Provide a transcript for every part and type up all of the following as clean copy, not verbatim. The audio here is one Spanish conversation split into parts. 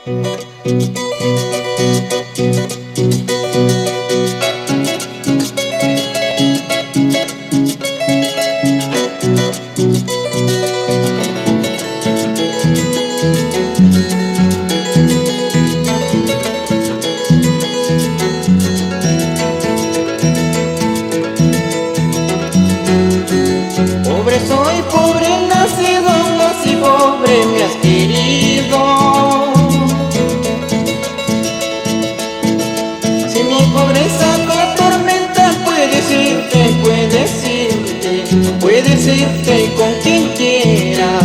Pobre soy, pobre nacido, así pobre me has querido. Si mi pobreza te atormenta, puedes irte, puedes irte, puedes irte con quien quieras.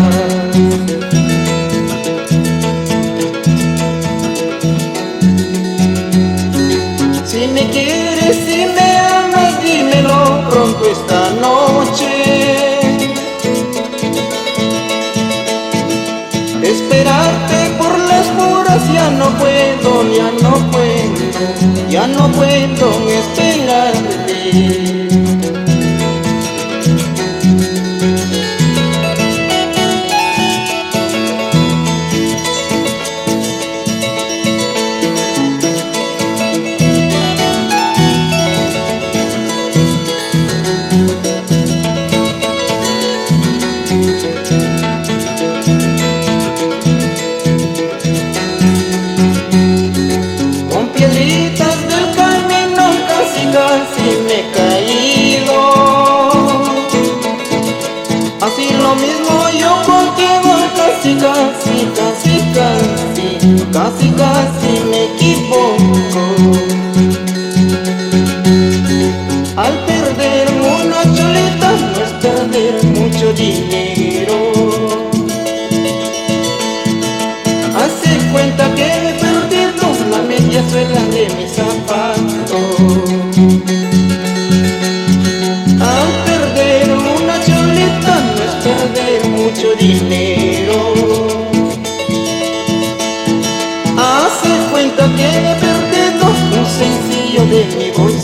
Si me quieres, si me amas, dímelo pronto esta noche. Esperarte por las horas ya no puedo, ya no puedo, ya no puedo esperarte. Piedritas del camino casi me he caído. Así lo mismo yo contigo, casi me equivoco. Al perder una cholita no es perder mucho dinero. Hace cuenta que he perdido la media suela de mi zapato. Al perder una cholita no es perder mucho dinero. Hace cuenta que he perdido un sencillo de mi bolsa.